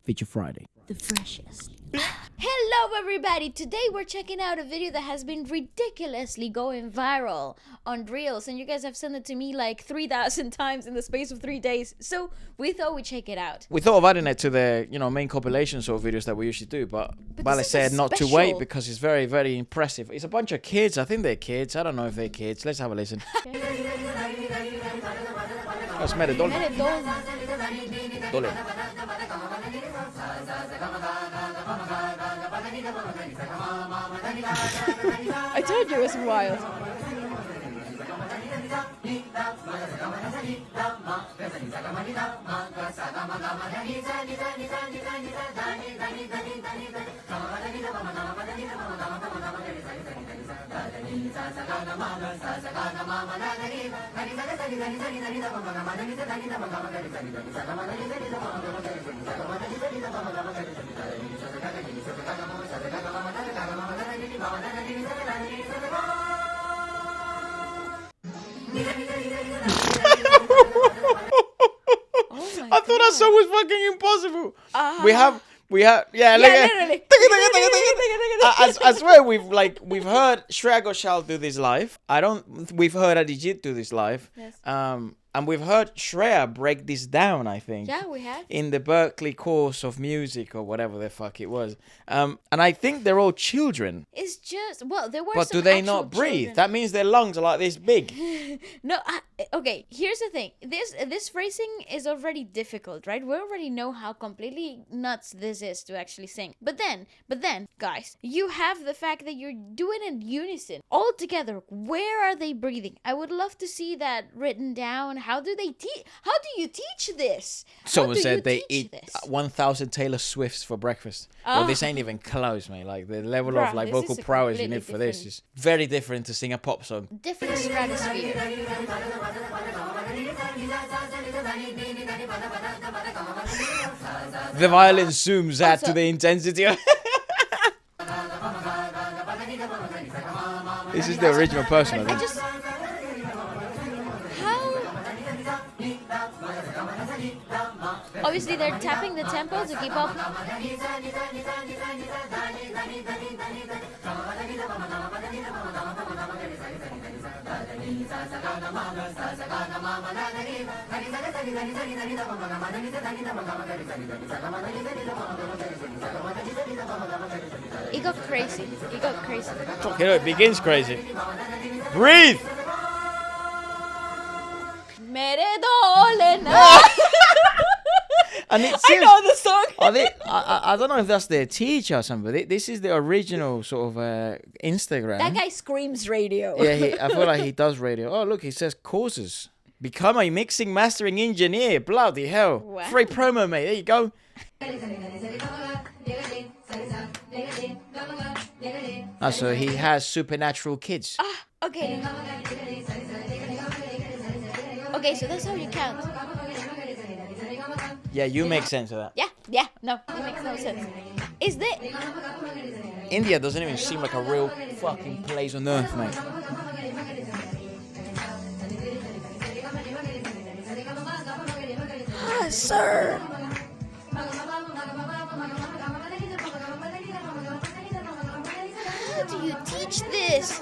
Feature Friday. The freshest. Hello everybody! Today we're checking out a video that has been ridiculously going viral on Reels, and you guys have sent it to me like 3,000 times in the space of 3 days, so we thought we'd check it out. We thought of adding it to the main compilation sort of videos that we usually do, but Vale said not to wait because it's very, very impressive. It's a bunch of kids. I think they're kids. I don't know if they're kids. Let's have a listen. That's Dholna. Dholna. I told you it was wild. I thought that song was fucking impossible. We have literally. I swear we've heard Shreya Ghoshal do this live. We've heard Adijit do this live. Yes. And we've heard Shreya break this down, I think. Yeah, we have. In the Berkeley course of music or whatever the fuck it was. And I think they're all children. It's just, well, there were But some do they actual not breathe? children. That means their lungs are like this big. No, okay, here's the thing. This phrasing is already difficult, right? We already know how completely nuts this is to actually sing. But then, guys, you have the fact that you're doing it in unison. All together, where are they breathing? I would love to see that written down. How do they teach? How do you teach this? Someone said they eat 1,000 Taylor Swifts for breakfast. Well, this ain't even close, mate. Like, the level of like vocal prowess you need for this is very different to sing a pop song. Different stratosphere. The violin zooms out to the intensity of This is the original person, I think. Obviously, they're tapping the tempo to keep up. It got crazy. It begins crazy. Breathe! Mere Dholna. And it I know the song. I don't know if that's their teacher or something. This is the original sort of Instagram. That guy screams radio. Yeah, I feel like he does radio. Oh, look, he says courses. Become a mixing mastering engineer. Bloody hell. Wow. Free promo, mate. There you go. So he has supernatural kids. Okay. Okay, so that's how you count. Yeah, you make sense of that. Yeah, no, it makes no sense. Is that... India doesn't even seem like a real fucking place on earth, mate. Ah, sir! How do you teach this?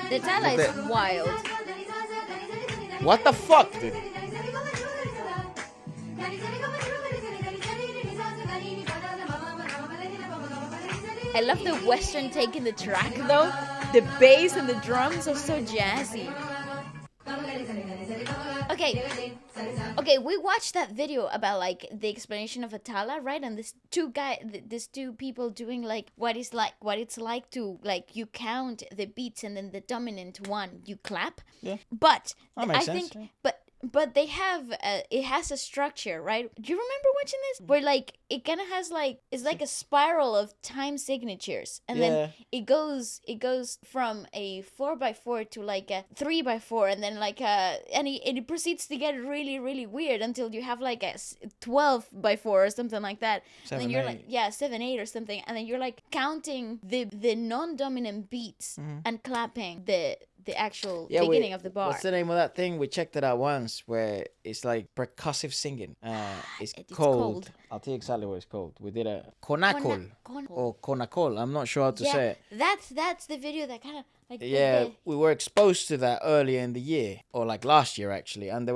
The Dhala is wild. What the fuck, dude? I love the Western take in the track though. The bass and the drums are so jazzy. Okay, we watched that video about like the explanation of a thala, right? And these two people doing like what it's like to like you count the beats and then the dominant one you clap. Yeah. But That makes I sense, think, yeah. but but they have it has a structure, right? Do you remember watching this where like it kind of has like it's like a spiral of time signatures, and then it goes from a 4x4 to like a 3x4, and then like and it proceeds to get really really weird until you have like a 12x4 or something like that. Seven, and then you're eight. like 7/8 or something, and then you're like counting the non-dominant beats and clapping the actual beginning of the bar. What's the name of that thing? We checked it out once where it's like percussive singing. It's called. I'll tell you exactly what it's called. We did a konakol or konakol. I'm not sure how to say it. That's the video that kind of like we were exposed to that earlier in the year, or like last year actually, and they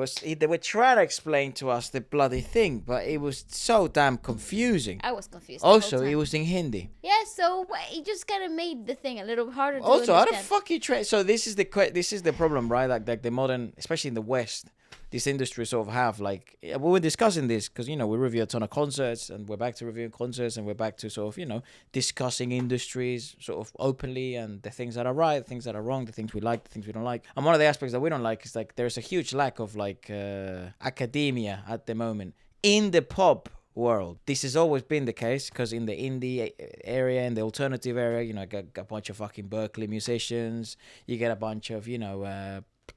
were trying to explain to us the bloody thing, but it was so damn confusing. I was confused. Also, it was in Hindi. Yeah, so it just kind of made the thing a little harder to also, understand. how the fuck you train? So this is the problem, right? Like the modern, especially in the West, this industry sort of have like we were discussing this because we review a ton of concerts, and we're back to reviewing concerts, and we're back to sort of discussing industries sort of openly, and the things that are right, the things that are wrong, the things we like, the things we don't like. And one of the aspects that we don't like is like there's a huge lack of like academia at the moment in the pop world. This has always been the case because in the indie area, in the alternative area, get a bunch of fucking Berkeley musicians, you get a bunch of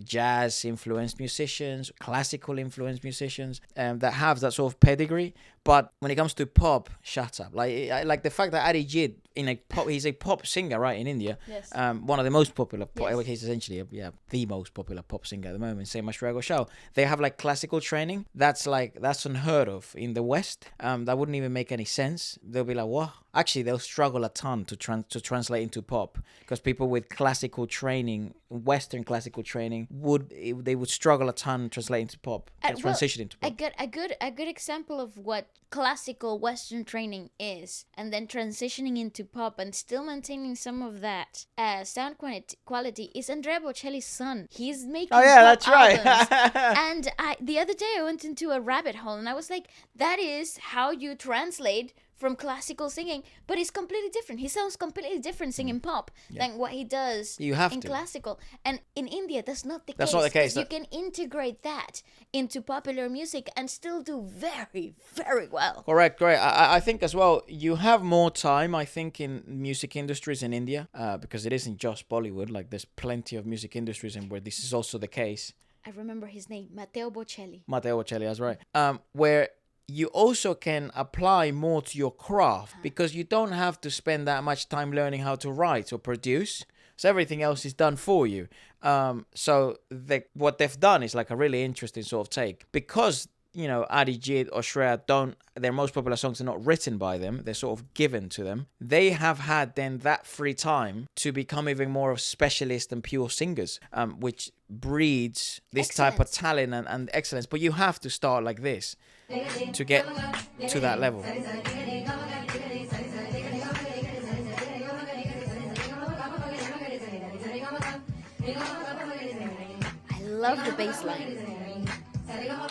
jazz influenced musicians, classical influenced musicians that have that sort of pedigree. But when it comes to pop, shut up. Like the fact that Arijit he's a pop singer, right, in India. Yes. One of the most popular. He's essentially the most popular pop singer at the moment. Same as xoxo. They have like classical training. That's unheard of in the West. That wouldn't even make any sense. They'll be like, what? Actually, they'll struggle a ton to translate into pop because people with classical training, Western classical training, would struggle a ton translating into pop, transition into pop. A good example of what classical Western training is, and then transitioning into pop and still maintaining some of that sound quality is Andrea Bocelli's son. He's making pop that's albums. Right. And the other day I went into a rabbit hole, and I was like, that is how you translate from classical singing, but it's completely different. He sounds completely different singing pop than what he does in classical. And in India, that's not the case. That's not the case. You can integrate that into popular music and still do very, very well. Correct. I think as well, you have more time, I think, in music industries in India, because it isn't just Bollywood. Like, there's plenty of music industries in where this is also the case. I remember his name, Matteo Bocelli. That's right. Where you also can apply more to your craft because you don't have to spend that much time learning how to write or produce. So everything else is done for you. So what they've done is like a really interesting sort of take because Arijit or Shreya their most popular songs are not written by them, they're sort of given to them. They have had then that free time to become even more of specialist and pure singers, which breeds this type of talent and excellence. But you have to start like this to get to that level. I love the bass line.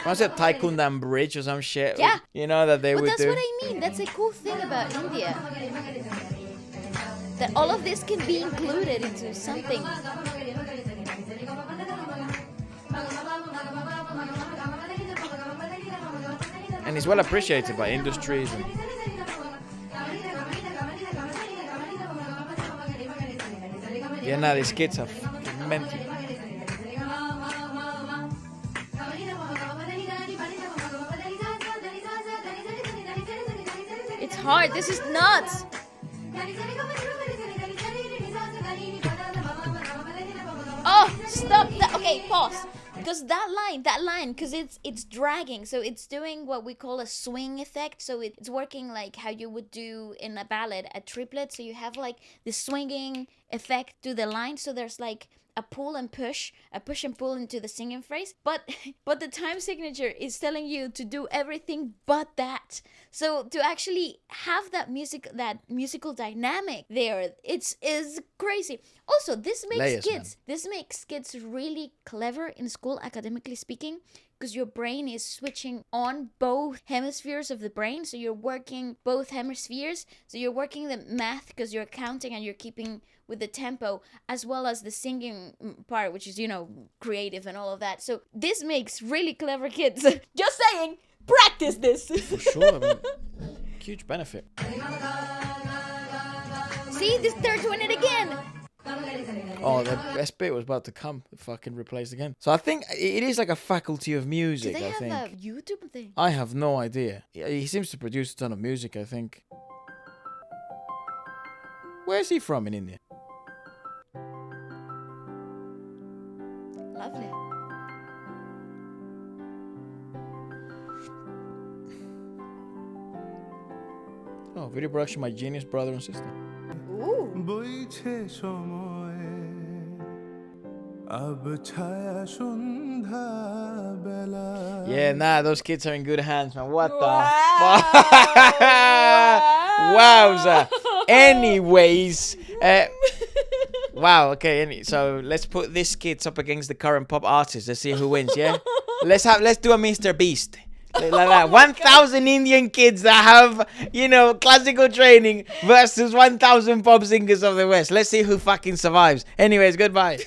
Was it Taekwondo Bridge or some shit? Yeah. That they would do. But that's what I mean. That's a cool thing about India. That all of this can be included into something. And it's well appreciated by industries. These kids are mental. It's hard. This is nuts. Oh, stop that. Okay, pause. Because that line, because it's dragging, so it's doing what we call a swing effect. So it's working like how you would do in a ballad, a triplet. So you have like the swinging effect to the line. So there's like a pull and push, a push and pull into the singing phrase. But the time signature is telling you to do everything but that. So to actually have that musical dynamic there, is crazy. Also, this makes kids really clever in school, academically speaking, because your brain is switching on both hemispheres of the brain. So you're working both hemispheres. So you're working the math because you're counting and you're keeping with the tempo as well as the singing part, which is, you know, creative and all of that. So this makes really clever kids. Just saying, practice this. For sure. I mean, huge benefit. See, this they're doing it again. Oh, the best bit was about to come. Fucking replaced again. So I think it is like a faculty of Do music, they I have think. a YouTube thing? I have no idea. He seems to produce a ton of music, I think. Where's he from in India? Lovely. Oh, video production, my genius brother and sister. Ooh. Yeah, nah, those kids are in good hands, man. What the Wow. fuck? Wowza. Anyways, wow. Okay, so let's put these kids up against the current pop artists. Let's see who wins. Yeah, let's do a Mr. Beast. Like that. 1,000 Indian kids that have, you know, classical training versus 1,000 pop singers of the West. Let's see who fucking survives. Anyways, goodbye.